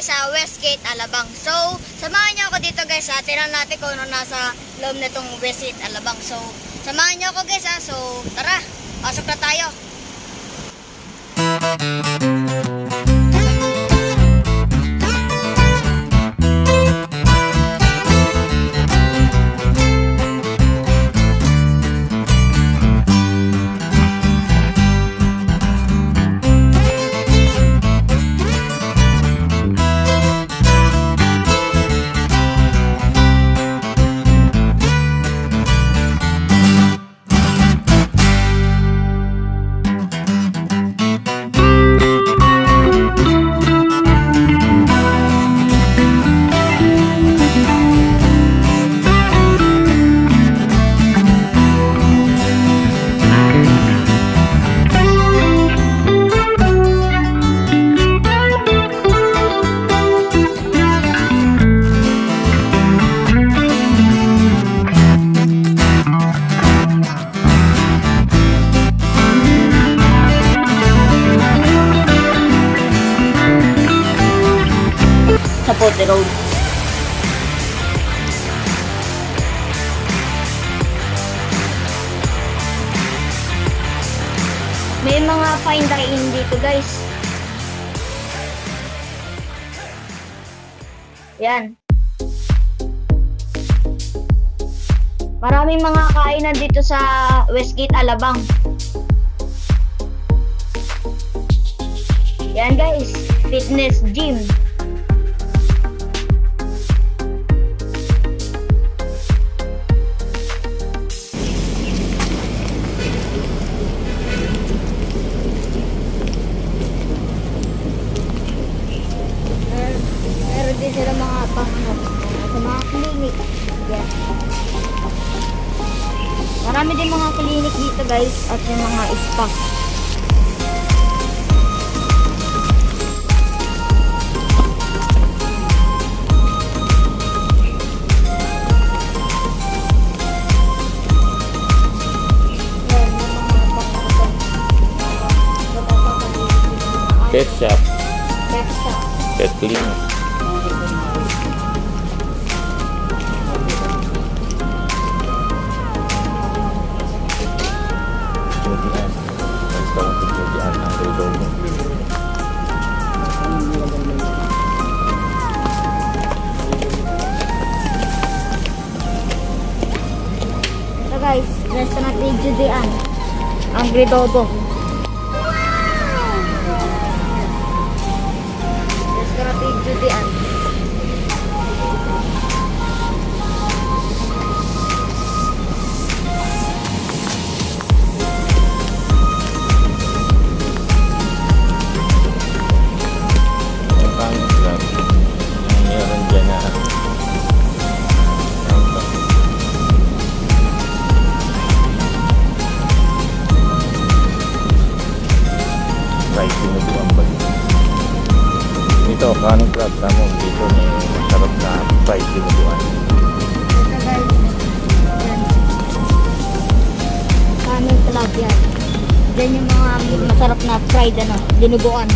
sa Westgate, Alabang. So, samahan niyo ako dito guys ha. Tingnan natin kung ano nasa loob nitong Westgate, Alabang. So, samahan niyo ako guys ha. So, tara, pasok na tayo. Support the road. May mga fine line dito guys. Yan. Maraming mga kainan dito sa Westgate, Alabang. Yan guys, fitness gym. Meron din sila mga sa mga clinic. Yan. Marami din mga clinic dito guys at yung mga spa. Pet shop. Pet shop. Pet clinic. Ito guys, restaurant ni Judean. Ang Gridobo. Restaurant ni Judean. Ito, kaning crab tamo dito may masarap na fried dinuguan. Ito guys, yan. Kaning crab yan. Yan yung mga masarap na fried dinuguan.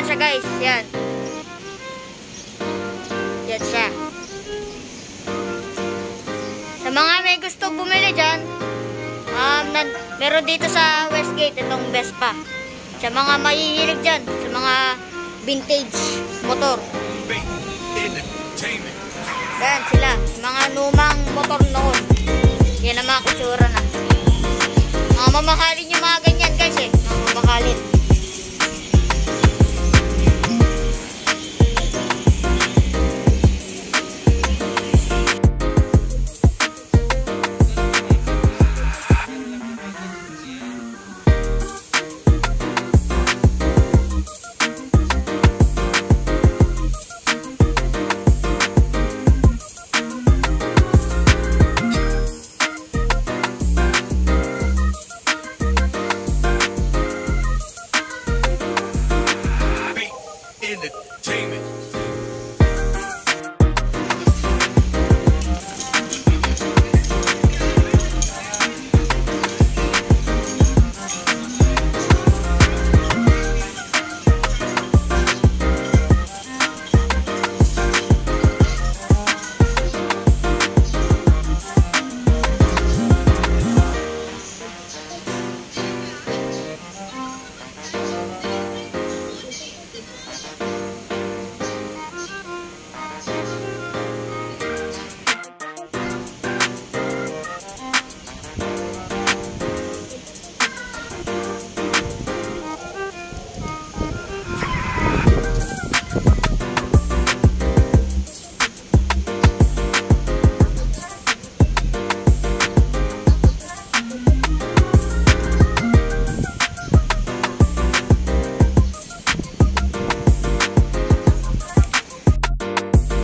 yan siya guys. Yan. Yan siya. Sa mga may gusto bumili dyan, meron dito sa Westgate itong Vespa. Sa mga mahihilig dyan, sa mga vintage motor. Yan sila, mga lumang motor noon. Yan ang mga kutsura na. Mga mamahalin yung mga ganyan guys eh. Mga mamahalin. Entertainment.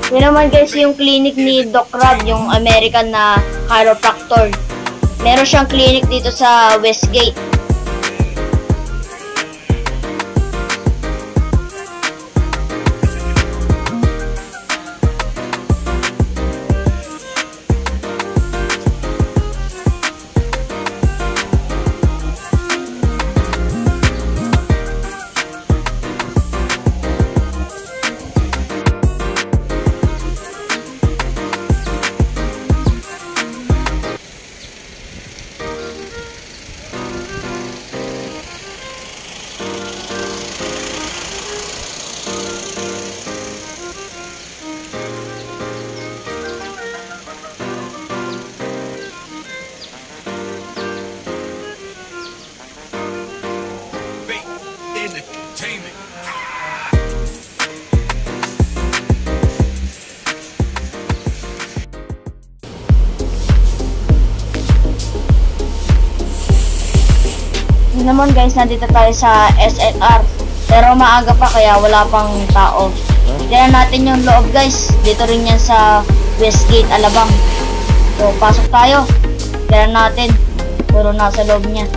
Yan naman guys yung clinic ni Doc Rob, yung American na chiropractor. Meron siyang clinic dito sa Westgate. Entertainment. Yun naman guys, nandito tayo sa SNR. Pero maaga pa kaya wala pang tao. Tignan natin yung loob guys. Dito rin yan sa Westgate, Alabang. So pasok tayo. Tignan natin. Puro nasa loob niya.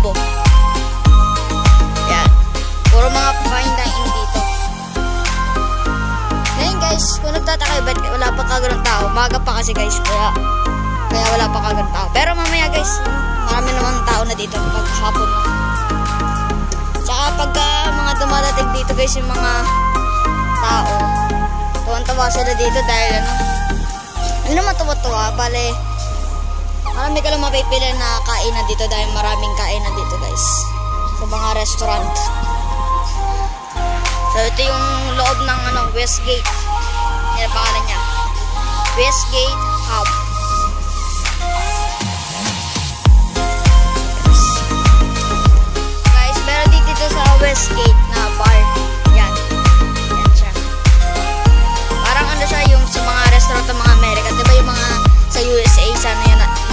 Adobo. Yan. Puro mga fine dining dito. Ngayon guys, kung nagtataka ba't wala pa kagano'ng tao, maga pa kasi guys, kaya wala pa kagano'ng tao. Pero mamaya guys, marami naman tao na dito pag hapon na. Tsaka pagka mga dumadating dito guys, yung mga tao, tuwan-tawa sila dito dahil ano naman tuwa-tuwa, bale, marami ka lang mapipili na kainan dito dahil maraming kainan dito guys, sa mga restaurant. So ito yung loob ng Westgate. Yan ang pangalan niya, Westgate Hub. Guys, meron dito sa Westgate na bar. Yan siya. Parang ano siya yung sa mga restaurant ng mga Amerika. Diba yung mga sa USA, sa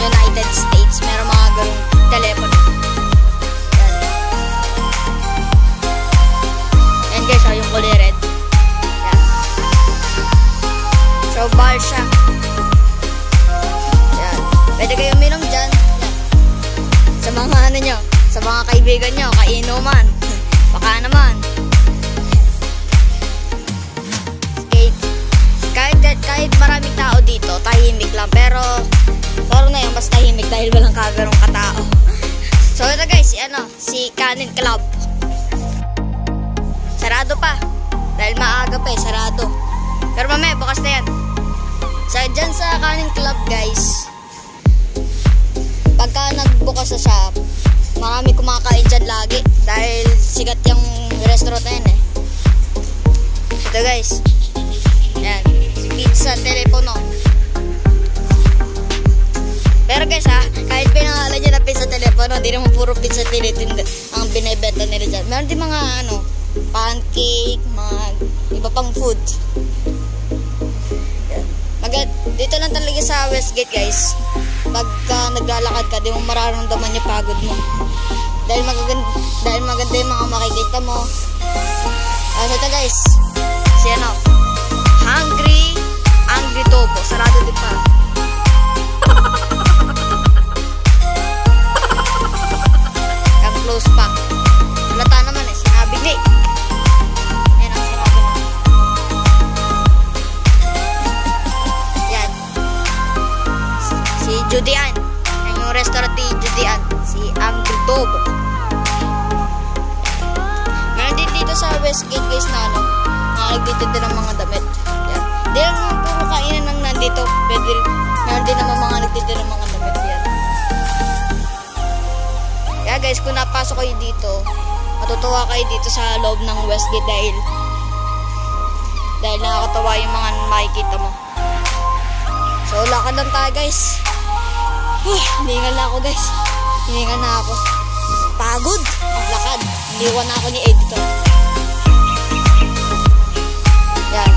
United States, meron mga ganung telepono. Yan guys, yung kulay red. Yan. So bar siya. Yan. Pwede kayo uminom dyan. Yan. Sa mga ano nyo, sa mga kaibigan nyo, kainuman. Baka naman. Kahit maraming tao dito, tahimik lang. Pero na yung mas tahimik dahil walang kagarong katao. So ito guys, si Cannon Club. Sarado pa. Dahil maaga pa sarado. Pero mamaya, bukas na yan. So dyan sa Cannon Club guys, pagka nagbukas sa shop, marami kumakain dyan lagi. Dahil sikat yung restaurant na yan Ito guys. Yan. Pizza Telepono. Pero guys kahit pinangalan niya na Pizza Telepono, hindi naman puro pizza tinitinda ang binibenta nila dyan. Meron din mga pancake, mga iba pang food. Dito lang talaga sa Westgate guys, pagka naglalakad ka, di mo mararamdaman yung pagod mo. Dahil maganda yung mga makikita mo. So ito guys, si Hungry Dobo. Sarado din pa. Ang close pa. Wala naman sinabi ni. Yan ang sinabi na. Yan. Si Judy Ann. Yan yung restaurant ni Judy Ann. Si Hungry Dobo. Meron din dito sa Westgate guys na nagtitinda ng mga damit. Yan. Di lang naman puro kainan ng nandito. Pwede meron din naman mga nagtitinda ng mga damit. Yan. Kaya guys, kung napasok kayo dito, matutuwa kayo dito sa loob ng Westgate dahil nakakatawa yung mga makikita mo. So lakad lang tayo guys. Hiningal na ako guys. Hiningal na ako. Pagod ang lakad. Iniwan na ako ni editor. Yan.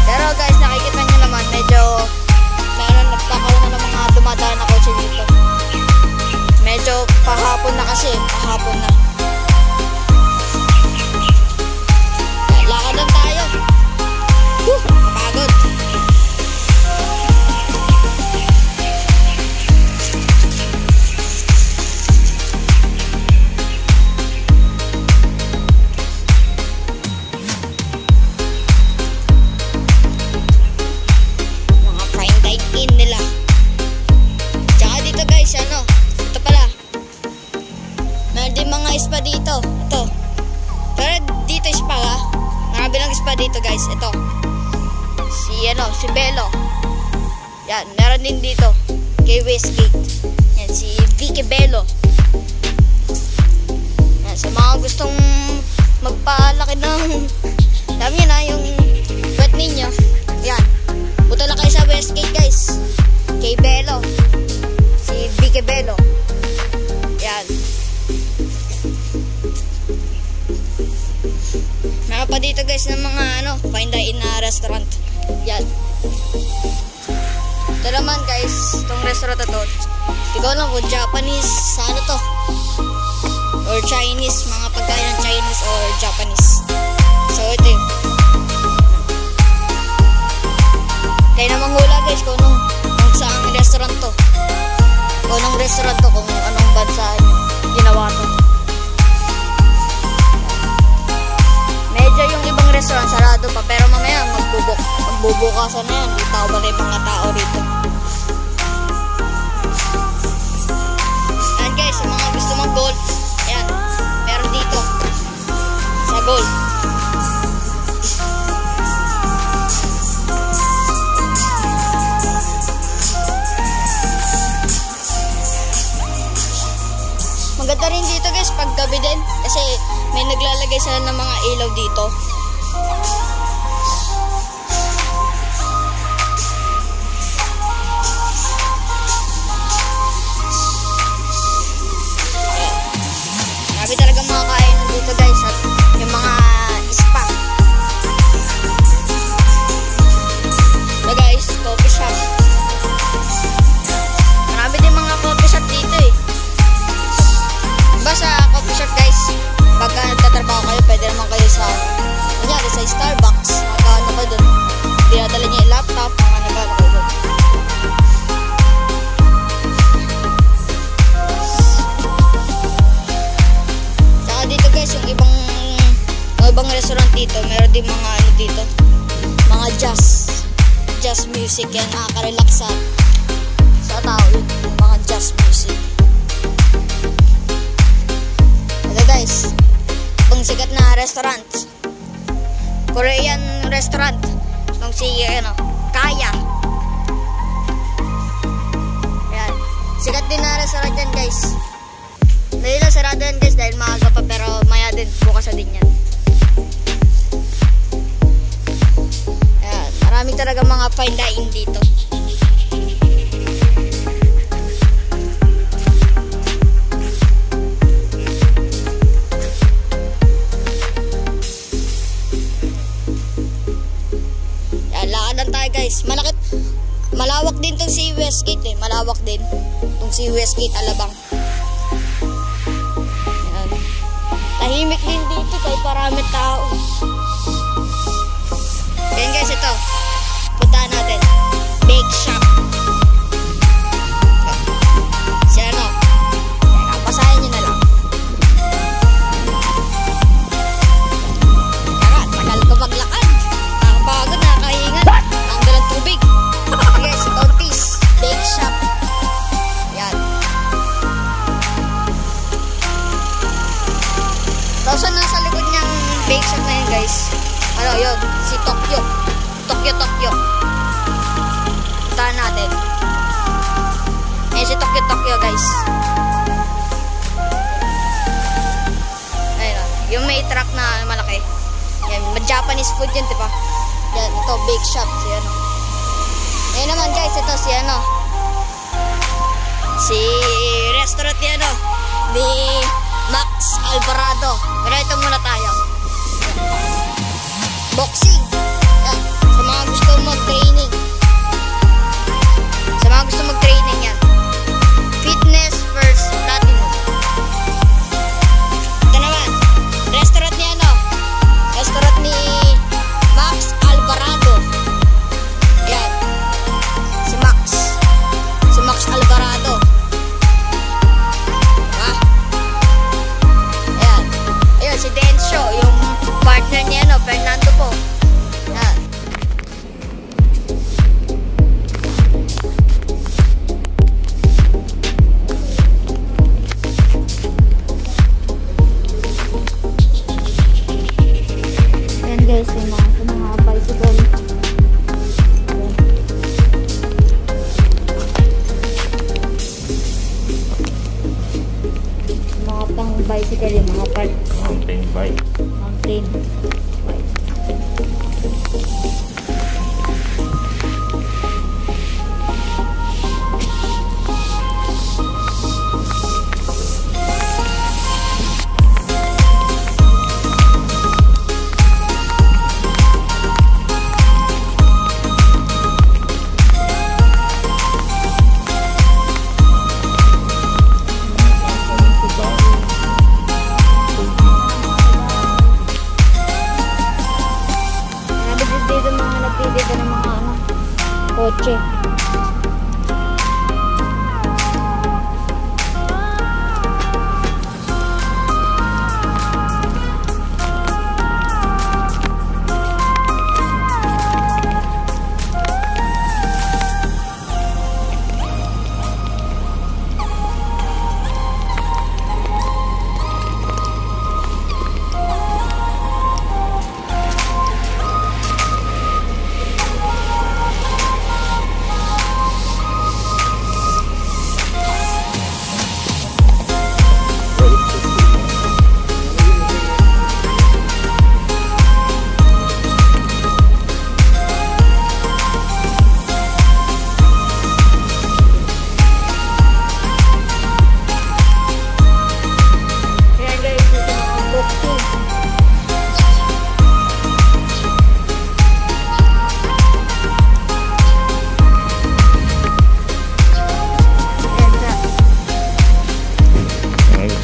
Pero guys, nakikita nyo naman, medyo meron nagkakaroon na ng mga dumadaan na kotse dito. Medyo pahapon na kasi, pahapon na. Lakad lang tayo. Pagod. Spa dito. Ito. Pero dito spa marami lang spa dito guys. Ito. Si Bello. Yan. Meron din dito. Kay Westgate. Yan. Si Vicky Bello. Yan. Sa mga gustong magpalaki ng alam nyo na yung wet ninyo. Yan. Buto lang kayo sa Westgate guys. Kay Bello. Si Vicky Bello. Yan. Meron pa dito guys ng mga fine dining na restaurant. Yan. Ito naman guys, itong restaurant na to. Hindi ko alam kung Japanese, ano to? Or Chinese, mga pagkain ng Chinese or Japanese. So ito yun. Kayo na manghula guys kung saan restaurant to. Kung anong restaurant to, kung anong bansa ginawa to. Medyo yung ibang restaurant sarado pa, pero mamaya magbubukasan na yan. Di tao ba na yung mga tao dito. Ayan guys, sa mga gusto mag-golf, ayan, meron dito sa golf. Maganda rin dito guys pag gabi din kasi may naglalagay sila ng mga ilaw dito. Grabe talaga mga kainan dito guys at yung mga spa. So guys, coffee shop. Marami din mga coffee shop dito eh. Basta coffee shop guys, pagka nagtatrabaho kayo, pwede naman kayo sa kunyari sa Starbucks, magkano ka dun, dinadala niya yung laptop, mga nagkano kayo dun. Saka dito guys, yung ibang restaurant dito, meron din mga ano dito, mga jazz music, yan nakaka-relax sa tao yun, yung mga jazz music. Guys, pang sikat na restaurant, Korean restaurant, nung si Kaya. Ayan, sikat din na restaurant yan guys. Dahil lang sarado yan guys dahil maaga pa, pero maya din, bukas na din yan. Ayan, maraming talaga mga fine dining dito. Guys, malawak din tong si Westgate eh. Malawak din tong si Westgate Alabang. Ayan. Tahimik din dito kahit marami tao. Ayan guys, ito. Puntahan natin. Bake shop. Si ano? Pasahin nyo na lang. Tagal ko maglakad. Nakapagod, nakakahingan. Tubig. Yes, Tontis Bake Shop. Yan. Tapos nasa likod niyang bake shop na yun guys. Ano yun? Si Tokyo. Tokyo. Puntahan natin. Ayan si Tokyo guys. Ayun o. Yung may truck na malaki. Yan. Japanese food yun, diba? Yan. Ito, bake shop. Si ano. Ayan naman guys, ito si restaurant ni Max Alvarado. Pero ito muna tayo. Boxing. Yan. Sa mga gusto mag-training. Yan. Fitness First Platinum. Ito naman. Restaurant ni Max Alvarado. Yan. Si Max Alvarado. Diba? Ayan. Ayun, si Dencio, yung partner niya, Fernando po. Yan. Ayan guys, yung mga bicycle. Bicycle, yung mga parts. Mountain bike. Mountain bike.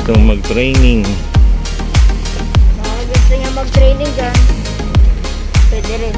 gusto mag-training. Mga gusto niya mag-training dyan, pwede rin.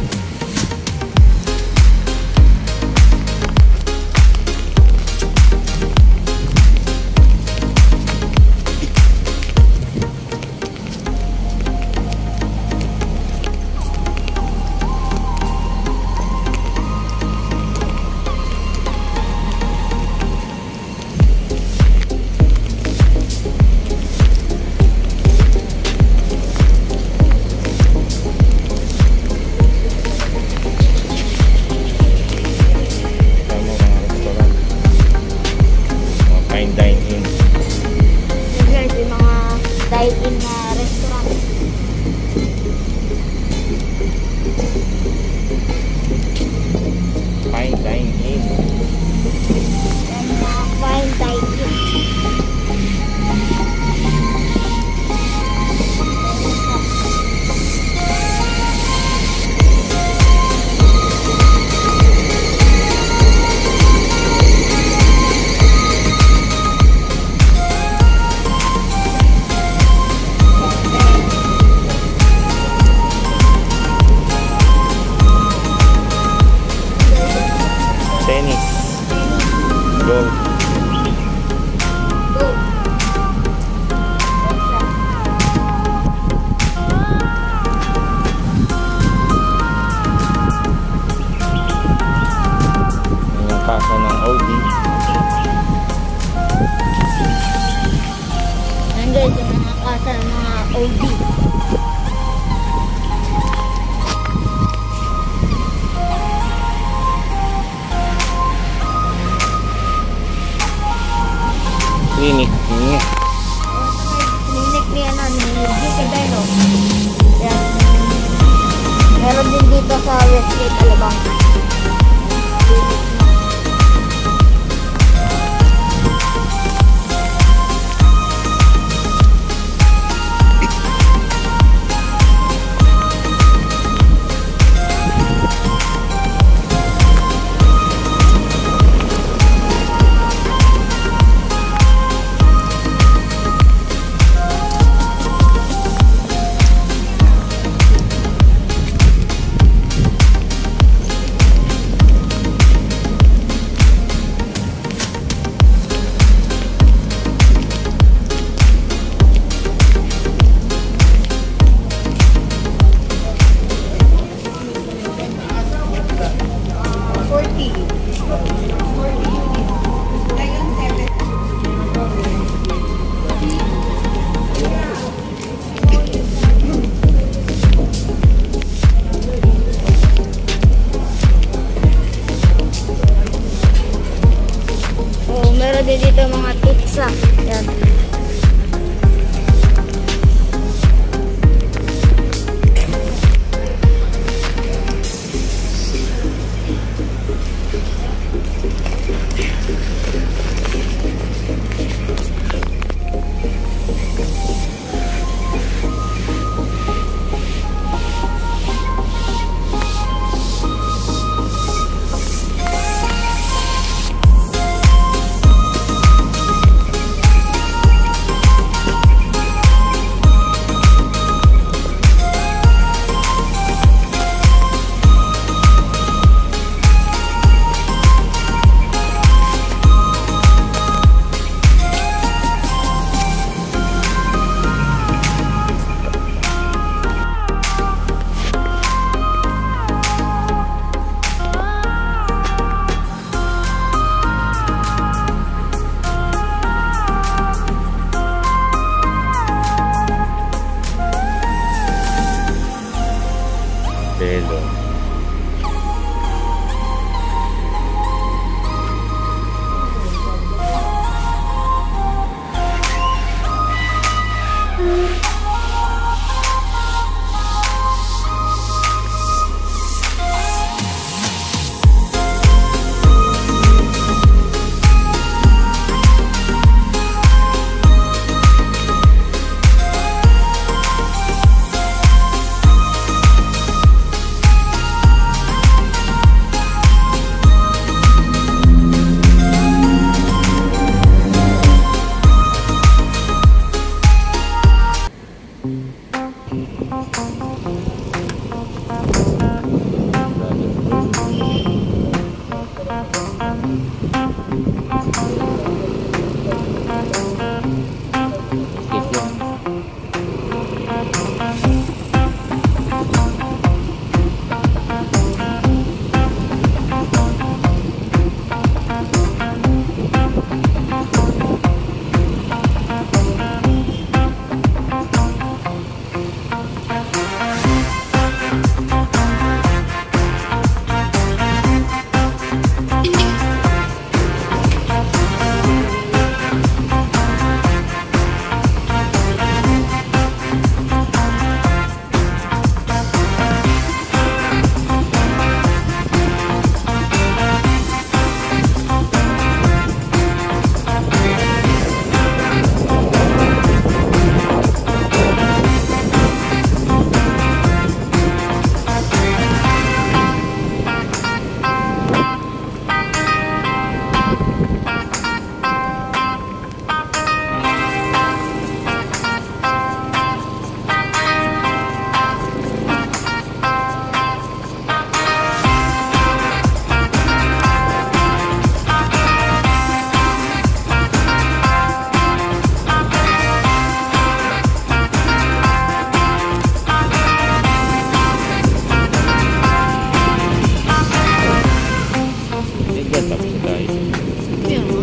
Dine-in na restaurant. Fine dine-in. Yan mga fine dine-in. Tennis. Golf. Go. Yung kasa ng Audi. Yan guys, yung mga kasa ng mga OD. Clinic niya. Clinic ni ano, ni Gikadeno. Yan. Meron din dito sa Westgate, Alabang. Clinic niya. Meron din dito mga pizza. Yan. dito guys. Yun.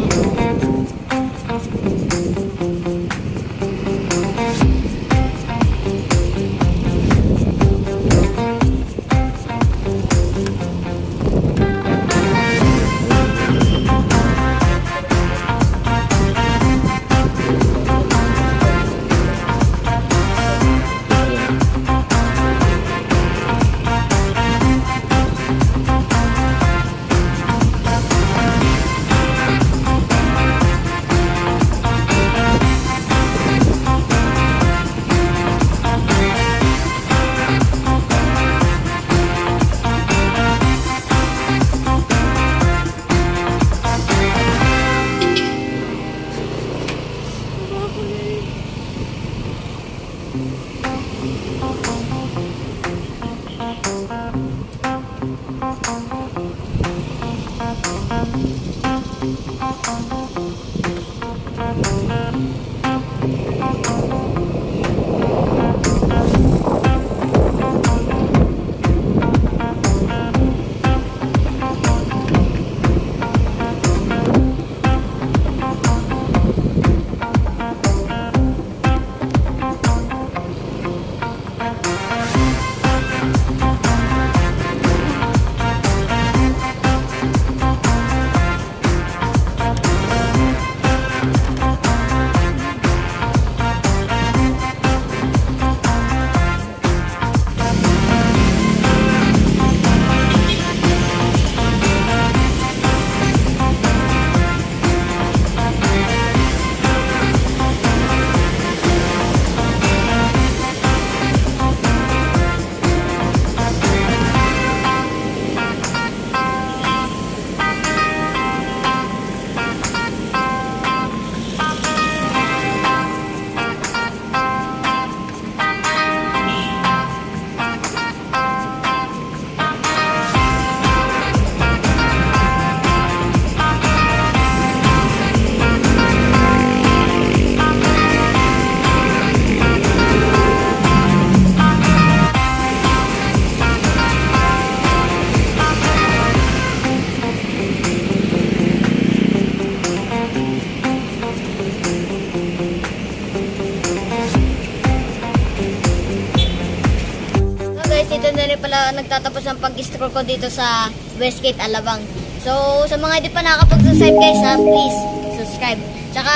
Dito na rin pala nagtatapos ang pag-stroll ko dito sa Westgate, Alabang. So, sa mga hindi pa nakakapag-subscribe guys ha, please subscribe. Tsaka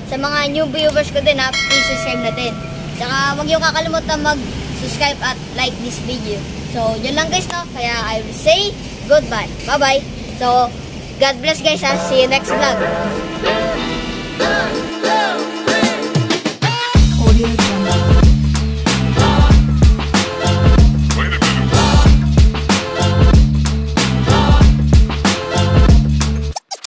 sa mga new viewers ko din ha, please subscribe na din. Tsaka huwag yung kakalimutan mag-subscribe at like this video. So, yun lang guys no. Kaya I will say goodbye. Bye-bye. So, God bless guys ha. See you next vlog.